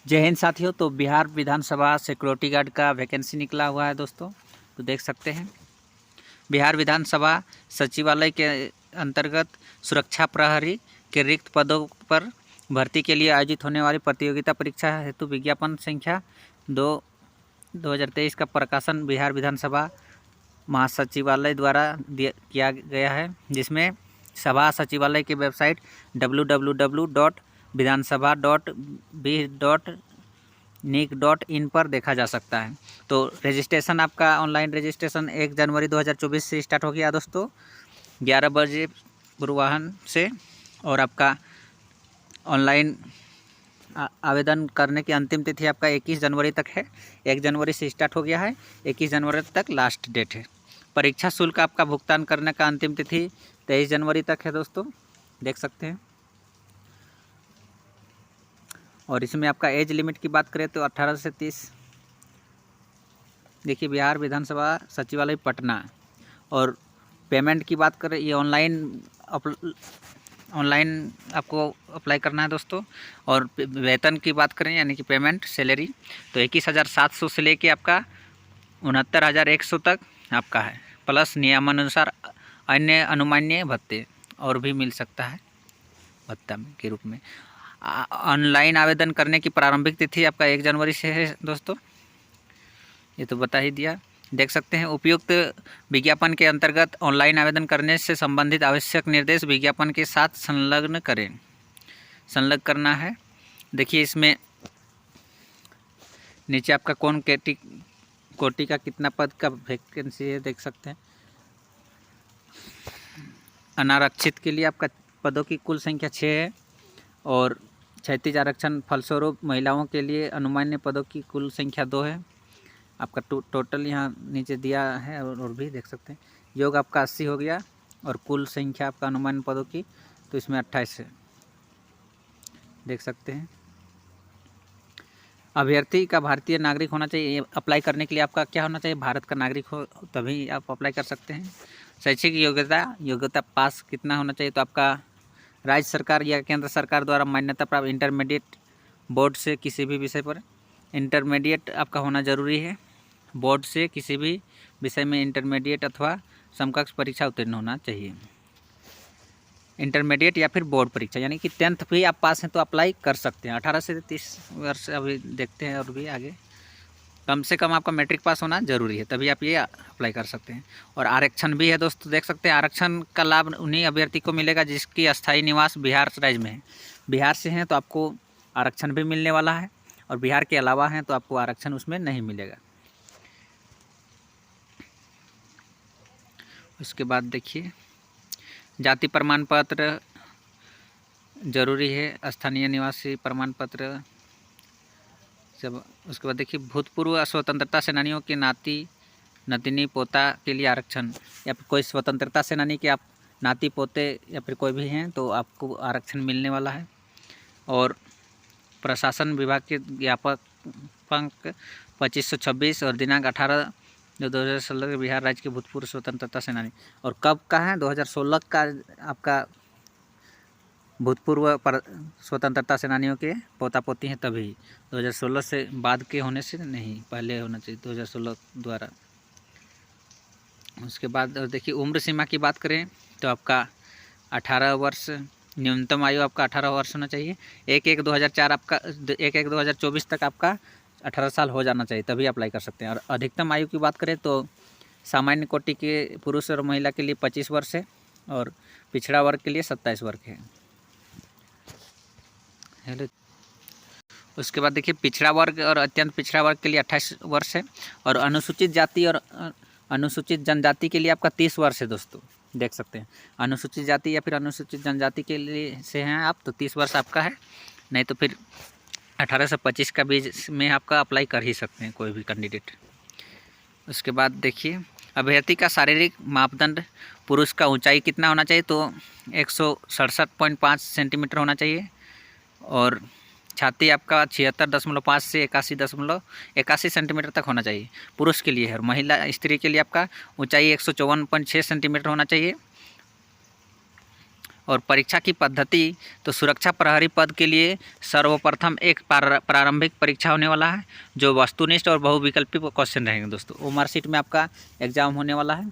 जय हिंद साथियों। तो बिहार विधानसभा सिक्योरिटी गार्ड का वैकेंसी निकला हुआ है दोस्तों, तो देख सकते हैं। बिहार विधानसभा सचिवालय के अंतर्गत सुरक्षा प्रहरी के रिक्त पदों पर भर्ती के लिए आयोजित होने वाली प्रतियोगिता परीक्षा हेतु विज्ञापन संख्या 2023 का प्रकाशन बिहार विधानसभा महासचिवालय द्वारा किया गया है, जिसमें सभा सचिवालय की वेबसाइट www.viधानसभा.bih.nic.in पर देखा जा सकता है। तो रजिस्ट्रेशन आपका ऑनलाइन रजिस्ट्रेशन 1 जनवरी 2024 से स्टार्ट हो गया दोस्तों, 11 बजे पूर्वाह्न से। और आपका ऑनलाइन आवेदन करने की अंतिम तिथि आपका 21 जनवरी तक है। 1 जनवरी से स्टार्ट हो गया है, 21 जनवरी तक लास्ट डेट है। परीक्षा शुल्क आपका भुगतान करने का अंतिम तिथि 23 जनवरी तक है दोस्तों, देख सकते हैं। और इसमें आपका एज लिमिट की बात करें तो 18 से 30। देखिए, बिहार विधानसभा सचिवालय पटना। और पेमेंट की बात करें, ये ऑनलाइन आपको अप्लाई करना है दोस्तों। और वेतन की बात करें यानी कि पेमेंट सैलरी, तो 21,700 से लेके आपका 69,100 तक आपका है, प्लस नियमानुसार अन्य अनुमान्य भत्ते और भी मिल सकता है भत्ता के रूप में। ऑनलाइन आवेदन करने की प्रारंभिक तिथि आपका 1 जनवरी से है दोस्तों, ये तो बता ही दिया। देख सकते हैं, उपयुक्त विज्ञापन के अंतर्गत ऑनलाइन आवेदन करने से संबंधित आवश्यक निर्देश विज्ञापन के साथ संलग्न करना है। देखिए, इसमें नीचे आपका कौन कोटि का कितना पद का वैकेंसी है, देख सकते हैं। अनारक्षित के लिए आपका पदों की कुल संख्या 6 है। और क्षैतिज आरक्षण फलस्वरूप महिलाओं के लिए अनुमान्य पदों की कुल संख्या 2 है। आपका टोटल यहाँ नीचे दिया है और भी देख सकते हैं। योग आपका 80 हो गया और कुल संख्या आपका अनुमान्य पदों की तो इसमें 28 है, देख सकते हैं। अभ्यर्थी का भारतीय नागरिक होना चाहिए। अप्लाई करने के लिए आपका क्या होना चाहिए, भारत का नागरिक हो तभी आप अप्लाई कर सकते हैं। शैक्षिक योग्यता पास कितना होना चाहिए, तो आपका राज्य सरकार या केंद्र सरकार द्वारा मान्यता प्राप्त इंटरमीडिएट बोर्ड से किसी भी विषय पर इंटरमीडिएट आपका होना ज़रूरी है। बोर्ड से किसी भी विषय में इंटरमीडिएट अथवा समकक्ष परीक्षा उत्तीर्ण होना चाहिए। इंटरमीडिएट या फिर बोर्ड परीक्षा यानी कि 10th भी आप पास हैं तो अप्लाई कर सकते हैं। 18 से 30 वर्ष अभी देखते हैं और भी आगे। कम से कम आपका मैट्रिक पास होना जरूरी है, तभी आप ये अप्लाई कर सकते हैं। और आरक्षण भी है दोस्तों, देख सकते हैं। आरक्षण का लाभ उन्हीं अभ्यर्थी को मिलेगा जिसकी अस्थायी निवास बिहार राज्य में है। बिहार से हैं तो आपको आरक्षण भी मिलने वाला है, और बिहार के अलावा हैं तो आपको आरक्षण उसमें नहीं मिलेगा। उसके बाद देखिए, जाति प्रमाण पत्र जरूरी है, स्थानीय निवासी प्रमाण पत्र सब। उसके बाद देखिए, भूतपूर्व स्वतंत्रता सेनानियों के नाती नतिनी पोता के लिए आरक्षण, या फिर कोई स्वतंत्रता सेनानी के आप नाती पोते या फिर कोई भी हैं तो आपको आरक्षण मिलने वाला है। और प्रशासन विभाग के ज्ञापक 2526 और दिनांक 18/2/2016 के बिहार राज्य के भूतपूर्व स्वतंत्रता सेनानी। और कब का है, 2016 का आपका भूतपूर्व स्वतंत्रता सेनानियों के पोता पोती हैं तभी। 2016 से बाद के होने से नहीं, पहले होना चाहिए 2016 द्वारा। उसके बाद देखिए, उम्र सीमा की बात करें तो आपका 18 वर्ष, न्यूनतम आयु आपका 18 वर्ष होना चाहिए। 1/1/2004 आपका 1/1/2024 तक आपका 18 साल हो जाना चाहिए, तभी अप्लाई कर सकते हैं। और अधिकतम आयु की बात करें तो सामान्य कोटि के पुरुष और महिला के लिए 25 वर्ष है, और पिछड़ा वर्ग के लिए 27 वर्ष है। उसके बाद देखिए, पिछड़ा वर्ग और अत्यंत पिछड़ा वर्ग के लिए 28 वर्ष है, और अनुसूचित जाति और अनुसूचित जनजाति के लिए आपका 30 वर्ष है दोस्तों, देख सकते हैं। अनुसूचित जाति या फिर अनुसूचित जनजाति के लिए से हैं आप तो 30 वर्ष आपका है, नहीं तो फिर 18 से 25 का बीच में आपका अप्लाई कर ही सकते हैं कोई भी कैंडिडेट। उसके बाद देखिए, अभ्यर्थी का शारीरिक मापदंड, पुरुष का ऊंचाई कितना होना चाहिए, तो 167.5 सेंटीमीटर होना चाहिए। और छाती आपका 76.5 से 81 सेंटीमीटर तक होना चाहिए, पुरुष के लिए है। और महिला स्त्री के लिए आपका ऊंचाई 154.6 सेंटीमीटर होना चाहिए। और परीक्षा की पद्धति तो सुरक्षा प्रहरी पद के लिए सर्वप्रथम एक प्रारंभिक परीक्षा होने वाला है, जो वस्तुनिष्ठ और बहुविकल्पी क्वेश्चन रहेंगे दोस्तों। वो मार्कशीट में आपका एग्ज़ाम होने वाला है।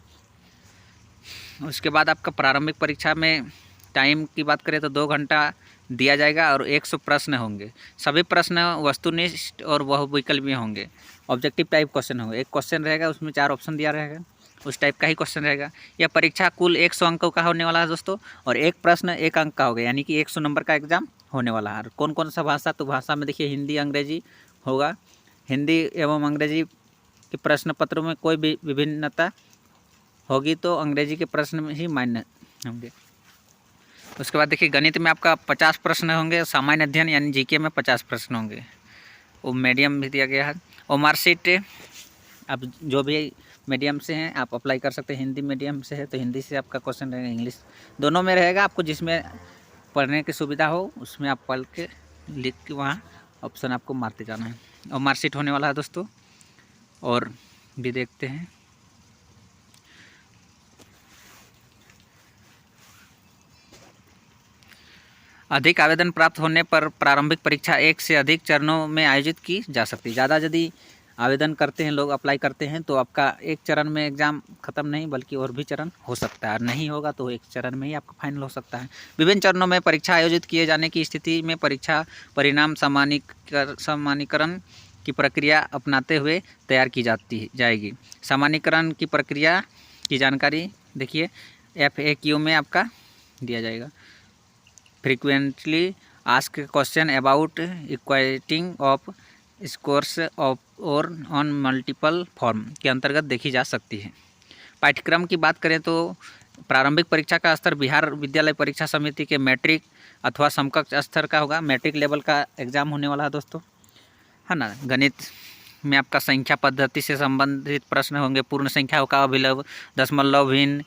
उसके बाद आपका प्रारंभिक परीक्षा में टाइम की बात करें तो 2 घंटा दिया जाएगा और 100 प्रश्न होंगे। सभी प्रश्न वस्तुनिष्ठ और बहुविकल्पीय होंगे। ऑब्जेक्टिव टाइप क्वेश्चन होंगे। एक क्वेश्चन रहेगा, उसमें 4 ऑप्शन दिया रहेगा, उस टाइप का ही क्वेश्चन रहेगा। यह परीक्षा कुल 100 अंकों का होने वाला है दोस्तों, और एक प्रश्न 1 अंक का होगा, यानी कि 100 नंबर का एग्जाम होने वाला है। कौन कौन सा भाषा, तो भाषा में देखिए हिंदी अंग्रेजी होगा। हिंदी एवं अंग्रेजी के प्रश्न पत्रों में कोई भी विभिन्नता होगी तो अंग्रेजी के प्रश्न में ही मान्य होंगे। उसके बाद देखिए गणित में आपका 50 प्रश्न होंगे, सामान्य अध्ययन यानी जीके में 50 प्रश्न होंगे। वो मीडियम भी दिया गया है। और मार्कशीट अब जो भी मीडियम से हैं आप अप्लाई कर सकते हैं। हिंदी मीडियम से है तो हिंदी से आपका क्वेश्चन रहेगा, इंग्लिश दोनों में रहेगा। आपको जिसमें पढ़ने की सुविधा हो उसमें आप पढ़ के लिख के वहाँ ऑप्शन आपको मारते जाना है। और मार्कशीट होने वाला है दोस्तों। और भी देखते हैं, अधिक आवेदन प्राप्त होने पर प्रारंभिक परीक्षा 1 से अधिक चरणों में आयोजित की जा सकती है। ज़्यादा यदि आवेदन करते हैं लोग, अप्लाई करते हैं, तो आपका एक चरण में एग्ज़ाम ख़त्म नहीं बल्कि और भी चरण हो सकता है, और नहीं होगा तो एक चरण में ही आपका फाइनल हो सकता है। विभिन्न चरणों में परीक्षा आयोजित किए जाने की स्थिति में परीक्षा परिणाम सामान्यीकरण की प्रक्रिया अपनाते हुए तैयार की जाएगी। सामान्यीकरण की प्रक्रिया की जानकारी देखिए FAQ में आपका दिया जाएगा। Frequently ask question about equating of scores of और ऑन मल्टीपल फॉर्म के अंतर्गत देखी जा सकती है। पाठ्यक्रम की बात करें तो प्रारंभिक परीक्षा का स्तर बिहार विद्यालय परीक्षा समिति के मैट्रिक अथवा समकक्ष स्तर का होगा। मैट्रिक लेवल का एग्ज़ाम होने वाला है दोस्तों, है ना। गणित में आपका संख्या पद्धति से संबंधित प्रश्न होंगे। पूर्ण संख्याओं का अभिलव, दशमलव भिन्न,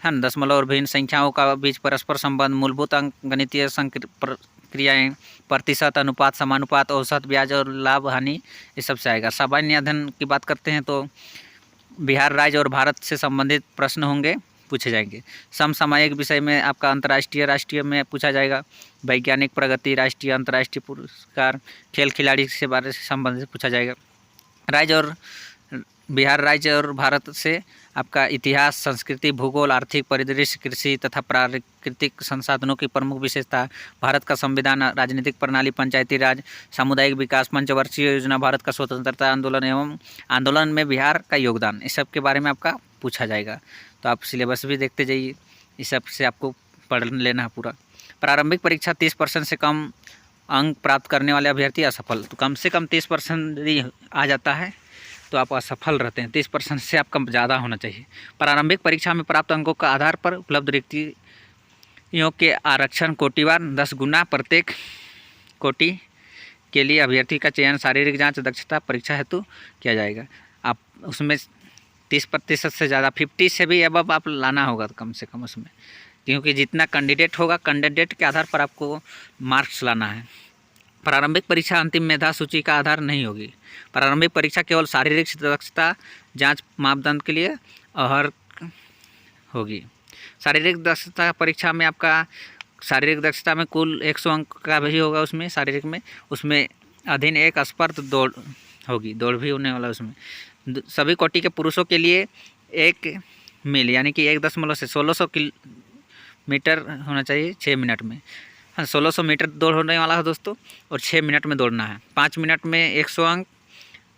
है ना, दशमलव और भिन्न संख्याओं का बीच परस्पर संबंध, मूलभूत अंक गणितीय प्रक्रियाएँ, प्रतिशत, अनुपात, समानुपात, औसत, ब्याज और लाभ हानि, ये सब से आएगा। सामान्य अध्ययन की बात करते हैं तो बिहार राज्य और भारत से संबंधित प्रश्न होंगे, पूछे जाएंगे। समसामयिक विषय में आपका अंतर्राष्ट्रीय राष्ट्रीय में पूछा जाएगा। वैज्ञानिक प्रगति, राष्ट्रीय अंतर्राष्ट्रीय पुरस्कार, खेल खिलाड़ी से बारे से संबंधित पूछा जाएगा। राज्य और बिहार राज्य और भारत से आपका इतिहास, संस्कृति, भूगोल, आर्थिक परिदृश्य, कृषि तथा प्राकृतिक संसाधनों की प्रमुख विशेषता, भारत का संविधान, राजनीतिक प्रणाली, पंचायती राज, सामुदायिक विकास, पंचवर्षीय योजना, भारत का स्वतंत्रता आंदोलन एवं आंदोलन में बिहार का योगदान, इस सब के बारे में आपका पूछा जाएगा। तो आप सिलेबस भी देखते जाइए, इस सब से आपको पढ़ लेना है पूरा। प्रारंभिक परीक्षा 30% से कम अंक प्राप्त करने वाले अभ्यर्थी असफल, तो कम से कम 30% यदि आ जाता है तो आप असफल रहते हैं। 30% से आपका ज़्यादा होना चाहिए। प्रारंभिक परीक्षा में प्राप्त अंकों का आधार पर उपलब्ध रिक्तियों के आरक्षण कोटिवार 10 गुना प्रत्येक कोटि के लिए अभ्यर्थी का चयन शारीरिक जांच दक्षता परीक्षा हेतु किया जाएगा। आप उसमें 30% से ज़्यादा 50 से भी अब आप लाना होगा कम से कम उसमें, क्योंकि जितना कैंडिडेट होगा कैंडिडेट के आधार पर आपको मार्क्स लाना है। प्रारंभिक परीक्षा अंतिम मेधा सूची का आधार नहीं होगी। प्रारंभिक परीक्षा केवल शारीरिक दक्षता जांच मापदंड के लिए अहर होगी। शारीरिक दक्षता परीक्षा में आपका शारीरिक दक्षता में कुल 100 अंक का भी होगा। उसमें शारीरिक में उसमें अधीन एक स्पर्ध दौड़ होगी, दौड़ भी होने वाला उसमें। सभी कोटि के पुरुषों के लिए 1 मील यानी कि 1 से 1600 मीटर होना चाहिए 6 मिनट में। हाँ, 1600 मीटर दौड़ होने वाला है दोस्तों, और 6 मिनट में दौड़ना है। 5 मिनट में 100 अंक,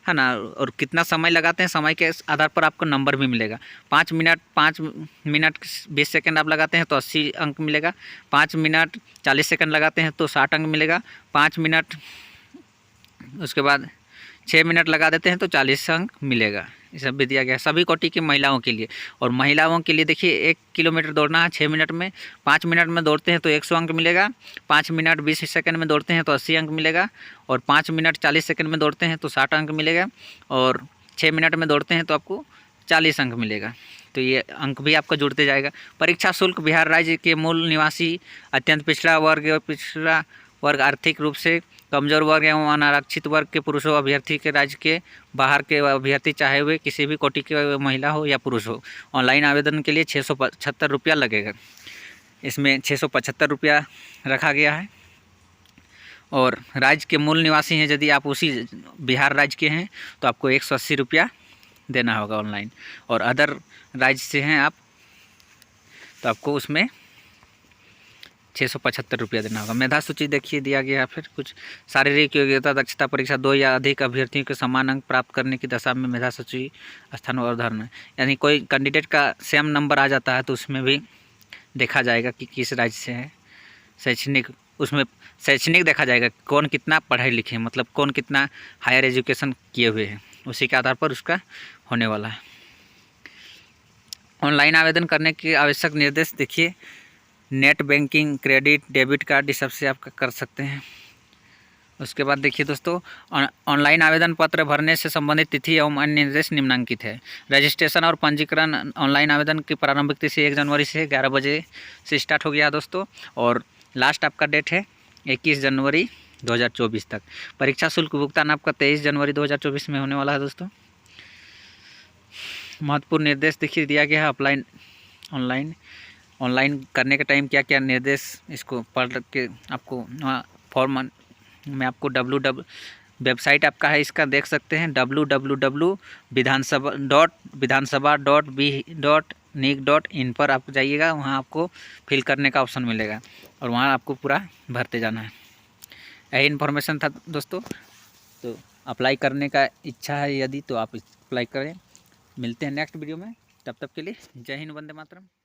है ना। और कितना समय लगाते हैं, समय के आधार पर आपको नंबर भी मिलेगा। 5 मिनट 20 सेकंड आप लगाते हैं तो 80 अंक मिलेगा। 5 मिनट 40 सेकंड लगाते हैं तो 60 अंक मिलेगा। 5 मिनट उसके बाद 6 मिनट लगा देते हैं तो 40 अंक मिलेगा। ये सब भी दिया गया है सभी कोटि की महिलाओं के लिए। और महिलाओं के लिए देखिए 1 किलोमीटर दौड़ना है 6 मिनट में। 5 मिनट में दौड़ते हैं तो 100 अंक मिलेगा। 5 मिनट 20 सेकंड में दौड़ते हैं तो 80 अंक मिलेगा। और 5 मिनट 40 सेकंड में दौड़ते हैं तो 60 अंक मिलेगा। और 6 मिनट में दौड़ते हैं तो आपको 40 अंक मिलेगा। तो ये अंक भी आपका जुड़ते जाएगा। परीक्षा शुल्क बिहार राज्य के मूल निवासी, अत्यंत पिछड़ा वर्ग, आर्थिक रूप से कमजोर वर्ग एवं अनारक्षित वर्ग के पुरुषों अभ्यर्थी के राज्य के बाहर के अभ्यर्थी, चाहे वे किसी भी कोटि के महिला हो या पुरुष हो, ऑनलाइन आवेदन के लिए 675 रुपया लगेगा। इसमें 675 रुपया रखा गया है। और राज्य के मूल निवासी हैं यदि आप उसी बिहार राज्य के हैं तो आपको 180 रुपया देना होगा ऑनलाइन। और अदर राज्य से हैं आप तो आपको उसमें 675 रुपया देना होगा। मेधा सूची देखिए दिया गया है। फिर कुछ शारीरिक योग्यता दक्षता परीक्षा 2 या अधिक अभ्यर्थियों के समान अंक प्राप्त करने की दशा में मेधा सूची स्थान और अवधारणा, यानी कोई कैंडिडेट का सेम नंबर आ जाता है तो उसमें भी देखा जाएगा कि किस राज्य से है। शैक्षणिक, उसमें शैक्षणिक देखा जाएगा कौन कितना पढ़े लिखे, मतलब कौन कितना हायर एजुकेशन किए हुए हैं, उसी के आधार पर उसका होने वाला है। ऑनलाइन आवेदन करने के आवश्यक निर्देश देखिए, net banking, credit, debit card, ये सबसे आप कर सकते हैं। उसके बाद देखिए दोस्तों, ऑनलाइन आवेदन पत्र भरने से संबंधित तिथि एवं अन्य निर्देश निम्नलिखित है। रजिस्ट्रेशन और पंजीकरण ऑनलाइन आवेदन की प्रारंभिक तिथि 1 जनवरी से 11 बजे से स्टार्ट हो गया दोस्तों, और लास्ट आपका डेट है 21 जनवरी 2024 तक। परीक्षा शुल्क भुगतान आपका 23 जनवरी 2024 में होने वाला है दोस्तों। महत्वपूर्ण निर्देश देखिए दिया गया है। ऑनलाइन करने के टाइम क्या क्या निर्देश, इसको पढ़ के आपको फॉर्म में आपको वेबसाइट आपका है, इसका देख सकते हैं www.vidansabha.bih.nic.in पर आप जाइएगा, वहाँ आपको फिल करने का ऑप्शन मिलेगा और वहाँ आपको पूरा भरते जाना है। यही इन्फॉर्मेशन था दोस्तों। तो अप्लाई करने का इच्छा है यदि तो आप अप्लाई करें। मिलते हैं नेक्स्ट वीडियो में, तब तक के लिए जय हिंद, वंदे मातरम।